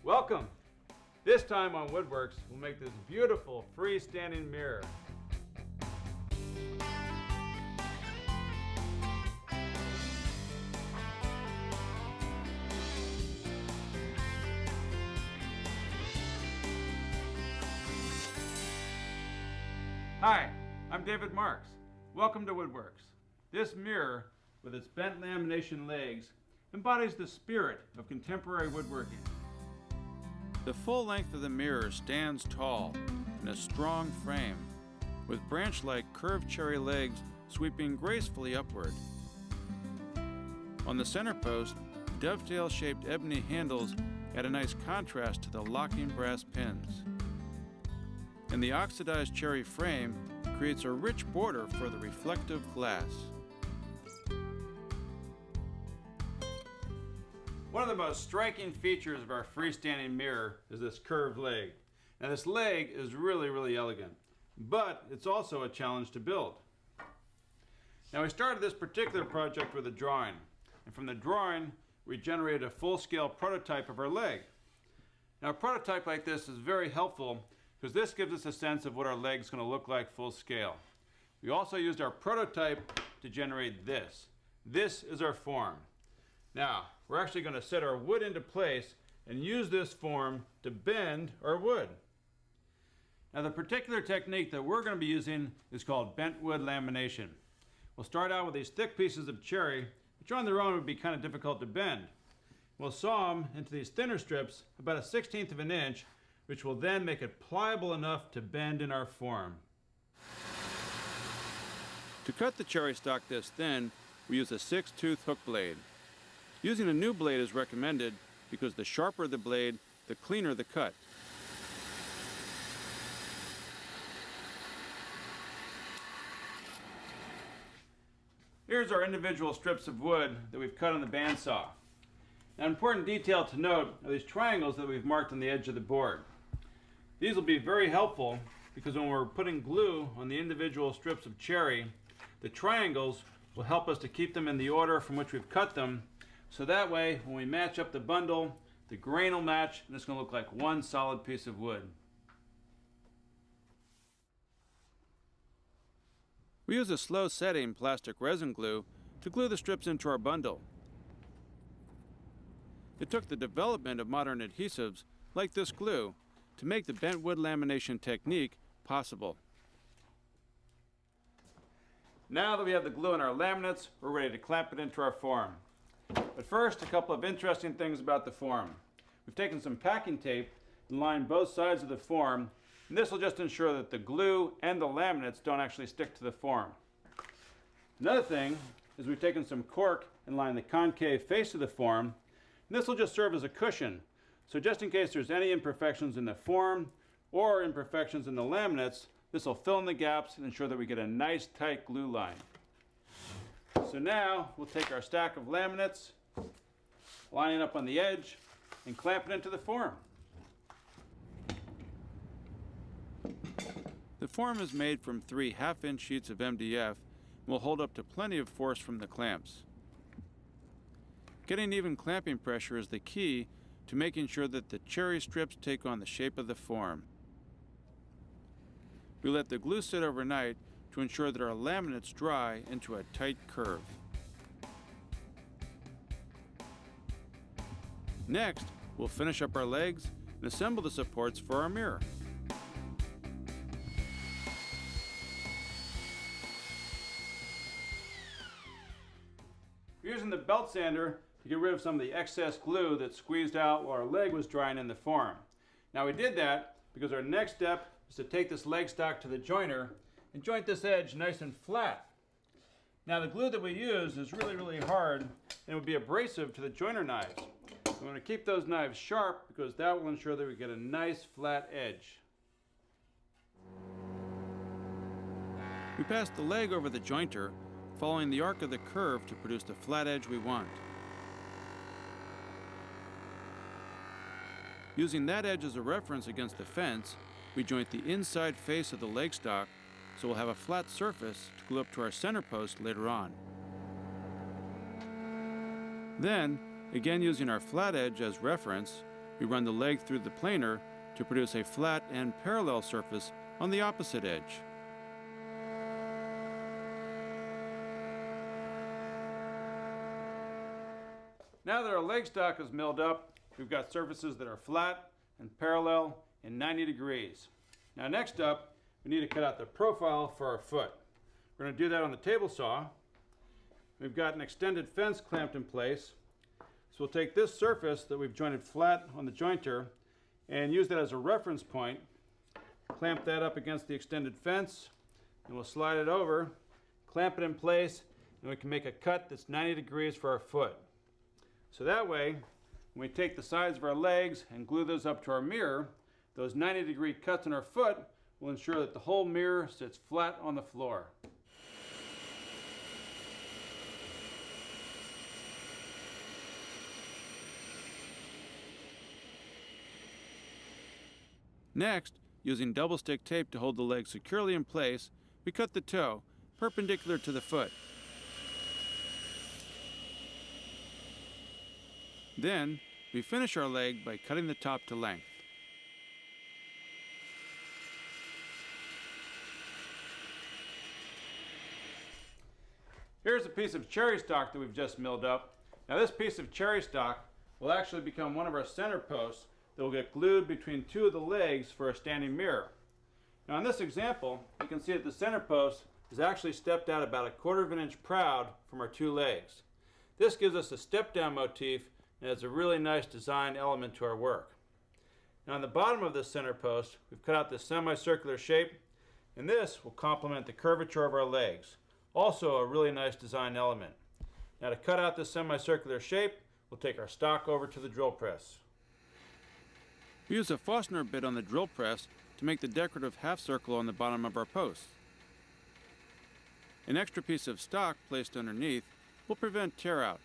Welcome! This time on WoodWorks, we'll make this beautiful freestanding mirror. Hi, I'm David Marks. Welcome to WoodWorks. This mirror, with its bent lamination legs, embodies the spirit of contemporary woodworking. The full length of the mirror stands tall in a strong frame, with branch-like curved cherry legs sweeping gracefully upward. On the center post, dovetail-shaped ebony handles add a nice contrast to the locking brass pins. And the oxidized cherry frame creates a rich border for the reflective glass. One of the most striking features of our freestanding mirror is this curved leg. Now this leg is really elegant, but it's also a challenge to build. Now we started this particular project with a drawing, and from the drawing we generated a full-scale prototype of our leg. Now a prototype like this is very helpful because this gives us a sense of what our leg is going to look like full scale. We also used our prototype to generate this. This is our form. Now, we're actually going to set our wood into place and use this form to bend our wood. Now, the particular technique that we're going to be using is called bent wood lamination. We'll start out with these thick pieces of cherry, which on their own would be kind of difficult to bend. We'll saw them into these thinner strips, about a 1/16 of an inch, which will then make it pliable enough to bend in our form. To cut the cherry stock this thin, we use a 6-tooth hook blade. Using a new blade is recommended because the sharper the blade, the cleaner the cut. Here's our individual strips of wood that we've cut on the bandsaw. Now, an important detail to note are these triangles that we've marked on the edge of the board. These will be very helpful because when we're putting glue on the individual strips of cherry, the triangles will help us to keep them in the order from which we've cut them. So that way, when we match up the bundle, the grain will match and it's going to look like one solid piece of wood. We use a slow setting plastic resin glue to glue the strips into our bundle. It took the development of modern adhesives, like this glue, to make the bent wood lamination technique possible. Now that we have the glue in our laminates, we're ready to clamp it into our form. But first, a couple of interesting things about the form. We've taken some packing tape and lined both sides of the form, and this will just ensure that the glue and the laminates don't actually stick to the form. Another thing is we've taken some cork and lined the concave face of the form, and this will just serve as a cushion. So just in case there's any imperfections in the form or imperfections in the laminates, this will fill in the gaps and ensure that we get a nice tight glue line. So now we'll take our stack of laminates, line it up on the edge, and clamp it into the form. The form is made from 3 half-inch sheets of MDF and will hold up to plenty of force from the clamps. Getting even clamping pressure is the key to making sure that the cherry strips take on the shape of the form. We let the glue sit overnight to ensure that our laminates dry into a tight curve. Next, we'll finish up our legs and assemble the supports for our mirror. We're using the belt sander to get rid of some of the excess glue that squeezed out while our leg was drying in the form. Now we did that because our next step is to take this leg stock to the joiner and joint this edge nice and flat. Now the glue that we use is really hard and it would be abrasive to the joiner knives. We want to keep those knives sharp because that will ensure that we get a nice flat edge. We pass the leg over the jointer, following the arc of the curve to produce the flat edge we want. Using that edge as a reference against the fence, we joint the inside face of the leg stock so we'll have a flat surface to glue up to our center post later on. Then, again using our flat edge as reference, we run the leg through the planer to produce a flat and parallel surface on the opposite edge. Now that our leg stock is milled up, we've got surfaces that are flat and parallel and 90 degrees. Now next up, we need to cut out the profile for our foot. We're going to do that on the table saw. We've got an extended fence clamped in place. So we'll take this surface that we've jointed flat on the jointer and use that as a reference point. Clamp that up against the extended fence, and we'll slide it over, clamp it in place, and we can make a cut that's 90 degrees for our foot. So that way, when we take the sides of our legs and glue those up to our mirror, those 90-degree cuts in our foot will ensure that the whole mirror sits flat on the floor. Next, using double stick tape to hold the leg securely in place, we cut the toe perpendicular to the foot. Then, we finish our leg by cutting the top to length. Here's a piece of cherry stock that we've just milled up. Now this piece of cherry stock will actually become one of our center posts that will get glued between two of the legs for a standing mirror. Now in this example, you can see that the center post is actually stepped out about 1/4 of an inch proud from our two legs. This gives us a step down motif and adds a really nice design element to our work. Now on the bottom of this center post, we've cut out this semicircular shape, and this will complement the curvature of our legs. Also a really nice design element. Now to cut out this semicircular shape, we'll take our stock over to the drill press. We use a Forstner bit on the drill press to make the decorative half circle on the bottom of our posts. An extra piece of stock placed underneath will prevent tear out.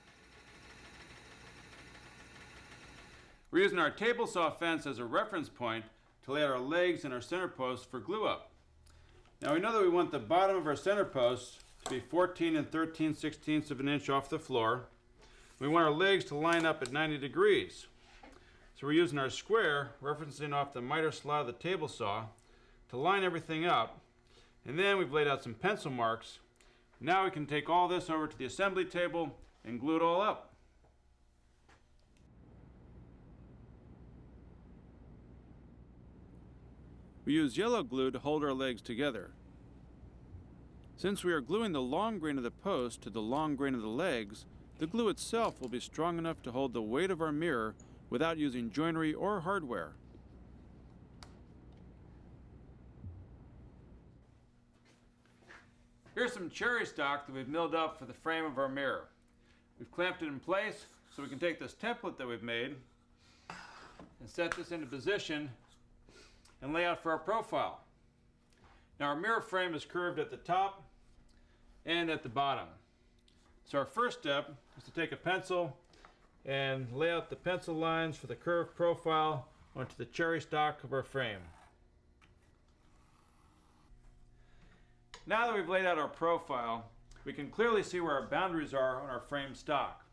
We're using our table saw fence as a reference point to lay out our legs and our center posts for glue up. Now we know that we want the bottom of our center posts to be 14 and 13/16 of an inch off the floor. We want our legs to line up at 90 degrees. So we're using our square, referencing off the miter slot of the table saw, to line everything up. And then we've laid out some pencil marks. Now we can take all this over to the assembly table and glue it all up. We use yellow glue to hold our legs together. Since we are gluing the long grain of the post to the long grain of the legs, the glue itself will be strong enough to hold the weight of our mirror without using joinery or hardware. Here's some cherry stock that we've milled up for the frame of our mirror. We've clamped it in place so we can take this template that we've made and set this into position and lay out for our profile. Now our mirror frame is curved at the top and at the bottom. So our first step is to take a pencil and lay out the pencil lines for the curved profile onto the cherry stock of our frame. Now that we've laid out our profile, we can clearly see where our boundaries are on our frame stock.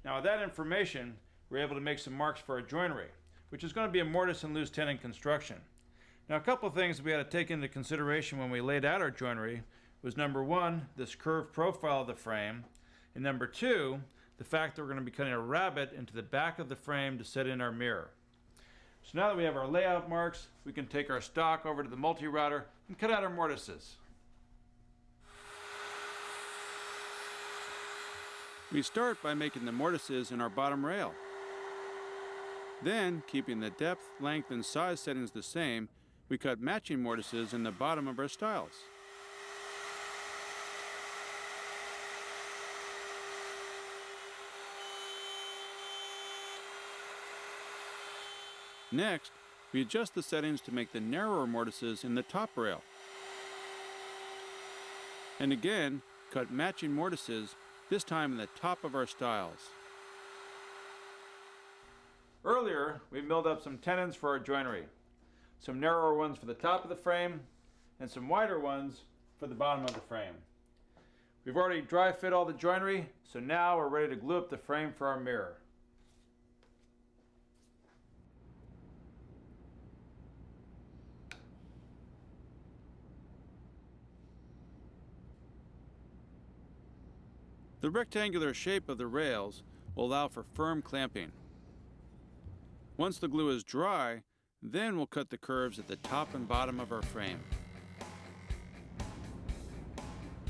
Now with that information, we're able to make some marks for our joinery, which is going to be a mortise and loose tenon construction. Now a couple of things we had to take into consideration when we laid out our joinery was number one, this curved profile of the frame, and number two, the fact that we're going to be cutting a rabbet into the back of the frame to set in our mirror. So now that we have our layout marks, we can take our stock over to the multi-router and cut out our mortises. We start by making the mortises in our bottom rail. Then, keeping the depth, length, and size settings the same, we cut matching mortises in the bottom of our stiles. Next, we adjust the settings to make the narrower mortises in the top rail. And again, cut matching mortises, this time in the top of our stiles. Earlier, we milled up some tenons for our joinery. Some narrower ones for the top of the frame, and some wider ones for the bottom of the frame. We've already dry fit all the joinery, so now we're ready to glue up the frame for our mirror. The rectangular shape of the rails will allow for firm clamping. Once the glue is dry, then we'll cut the curves at the top and bottom of our frame.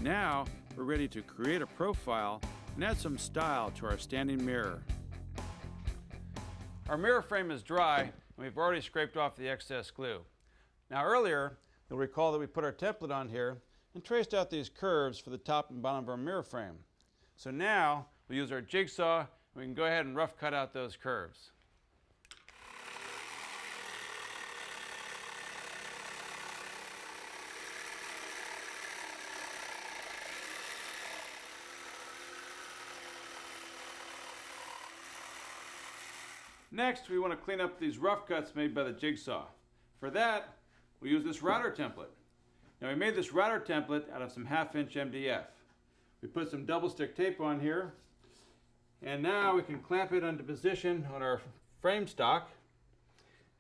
Now, we're ready to create a profile and add some style to our standing mirror. Our mirror frame is dry, and we've already scraped off the excess glue. Now earlier, you'll recall that we put our template on here and traced out these curves for the top and bottom of our mirror frame. So now, we'll use our jigsaw, and we can go ahead and rough cut out those curves. Next, we want to clean up these rough cuts made by the jigsaw. For that, we use this router template. Now we made this router template out of some 1/2" MDF. We put some double stick tape on here, and now we can clamp it into position on our frame stock.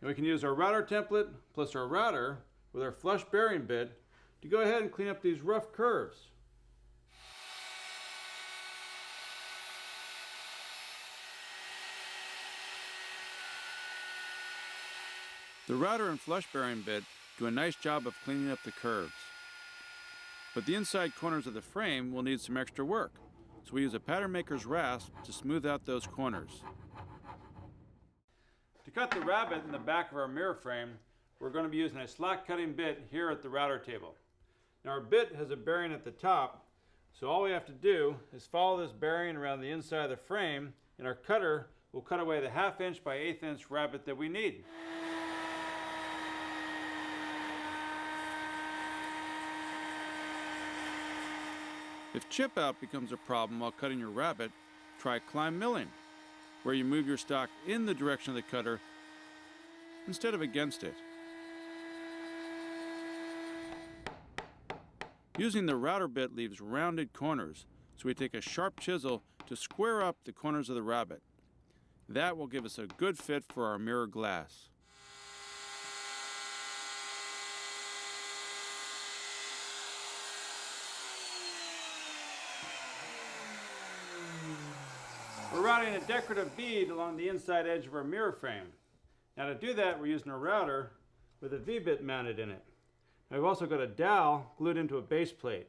And we can use our router template plus our router with our flush bearing bit to go ahead and clean up these rough curves. The router and flush bearing bit do a nice job of cleaning up the curves. But the inside corners of the frame will need some extra work, so we use a pattern maker's rasp to smooth out those corners. To cut the rabbet in the back of our mirror frame, we're going to be using a slot cutting bit here at the router table. Now our bit has a bearing at the top, so all we have to do is follow this bearing around the inside of the frame, and our cutter will cut away the 1/2" by 1/8" rabbet that we need. If chip out becomes a problem while cutting your rabbet, try climb milling, where you move your stock in the direction of the cutter instead of against it. Using the router bit leaves rounded corners, so we take a sharp chisel to square up the corners of the rabbet. That will give us a good fit for our mirror glass. We're routing a decorative bead along the inside edge of our mirror frame. Now to do that, we're using a router with a V-bit mounted in it. Now we've also got a dowel glued into a base plate.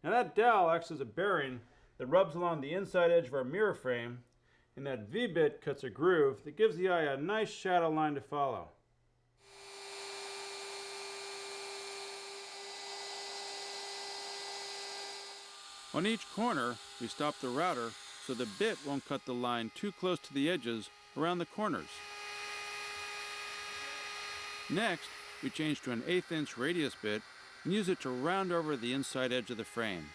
Now that dowel acts as a bearing that rubs along the inside edge of our mirror frame, and that V-bit cuts a groove that gives the eye a nice shadow line to follow. On each corner, we stop the router so the bit won't cut the line too close to the edges around the corners. Next, we change to an 1/8" radius bit and use it to round over the inside edge of the frame.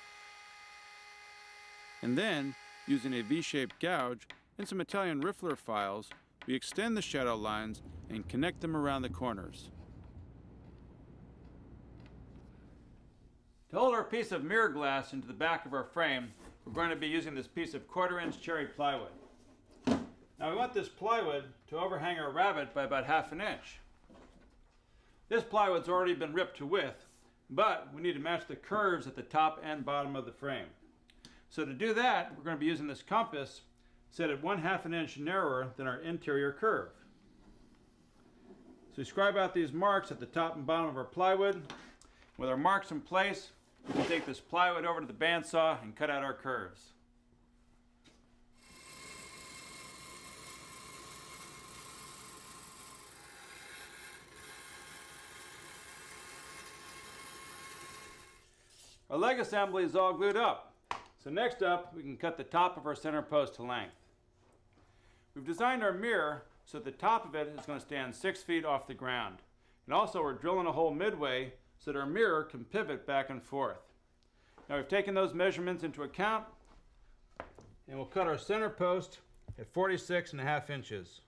And then, using a V-shaped gouge and some Italian riffler files, we extend the shadow lines and connect them around the corners. To hold our piece of mirror glass into the back of our frame, we're going to be using this piece of 1/4" cherry plywood. Now we want this plywood to overhang our rabbet by about 1/2 inch. This plywood's already been ripped to width, but we need to match the curves at the top and bottom of the frame. So to do that, we're going to be using this compass set at 1/2 inch narrower than our interior curve. So we scribe out these marks at the top and bottom of our plywood. With our marks in place, we can take this plywood over to the bandsaw and cut out our curves. Our leg assembly is all glued up. So next up, we can cut the top of our center post to length. We've designed our mirror so the top of it is going to stand 6 feet off the ground. And also we're drilling a hole midway so that our mirror can pivot back and forth. Now we've taken those measurements into account, and we'll cut our center post at 46.5 inches.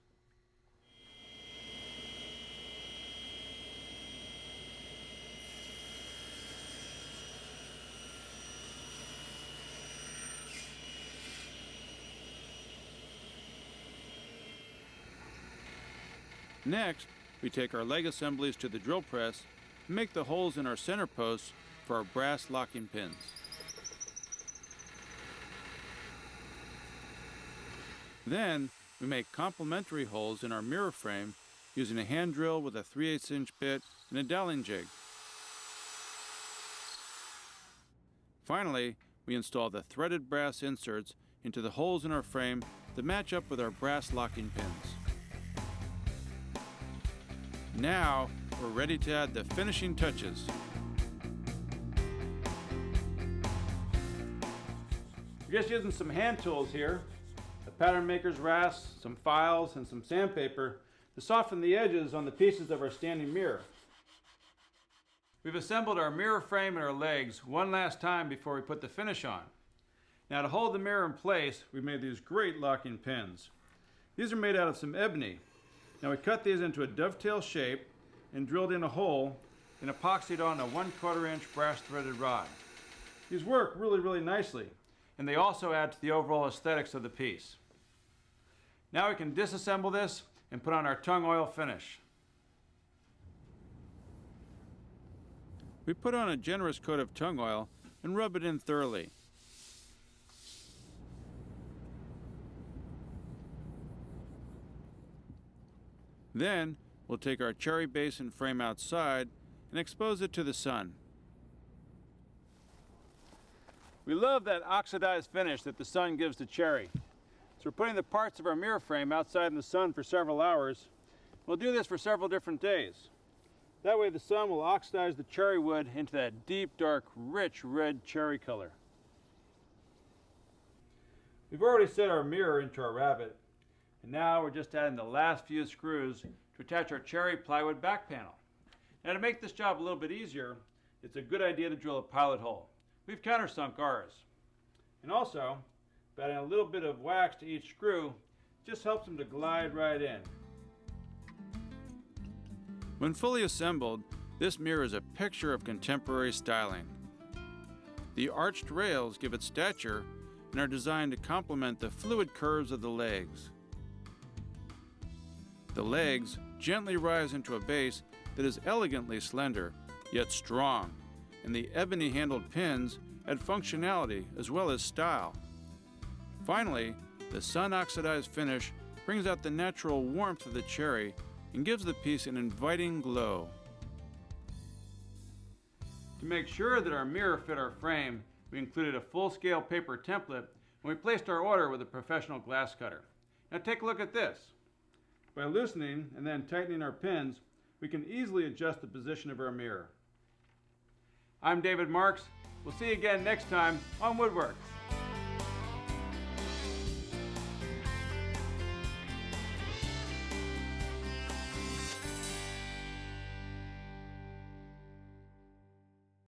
Next, we take our leg assemblies to the drill press and make the holes in our center posts for our brass locking pins. Then we make complementary holes in our mirror frame using a hand drill with a 3/8 inch bit and a doweling jig. Finally, we install the threaded brass inserts into the holes in our frame that match up with our brass locking pins. Now, we're ready to add the finishing touches. We're just using some hand tools here, a pattern maker's rasp, some files, and some sandpaper to soften the edges on the pieces of our standing mirror. We've assembled our mirror frame and our legs one last time before we put the finish on. Now to hold the mirror in place, we've made these great locking pins. These are made out of some ebony. Now we cut these into a dovetail shape and drilled in a hole and epoxied on a 1/4 inch brass threaded rod. These work really nicely, and they also add to the overall aesthetics of the piece. Now we can disassemble this and put on our tung oil finish. We put on a generous coat of tung oil and rub it in thoroughly. Then we'll take our cherry base and frame outside and expose it to the sun. We love that oxidized finish that the sun gives to cherry. So we're putting the parts of our mirror frame outside in the sun for several hours. We'll do this for several different days. That way the sun will oxidize the cherry wood into that deep, dark, rich red cherry color. We've already set our mirror into our rabbet, and now we're just adding the last few screws to attach our cherry plywood back panel. Now to make this job a little bit easier, it's a good idea to drill a pilot hole. We've countersunk ours. And also, by adding a little bit of wax to each screw, just helps them to glide right in. When fully assembled, this mirror is a picture of contemporary styling. The arched rails give it stature and are designed to complement the fluid curves of the legs. The legs gently rise into a base that is elegantly slender, yet strong, and the ebony-handled pins add functionality as well as style. Finally, the sun-oxidized finish brings out the natural warmth of the cherry and gives the piece an inviting glow. To make sure that our mirror fit our frame, we included a full-scale paper template when we placed our order with a professional glass cutter. Now take a look at this. By loosening and then tightening our pins, we can easily adjust the position of our mirror. I'm David Marks. We'll see you again next time on WoodWorks.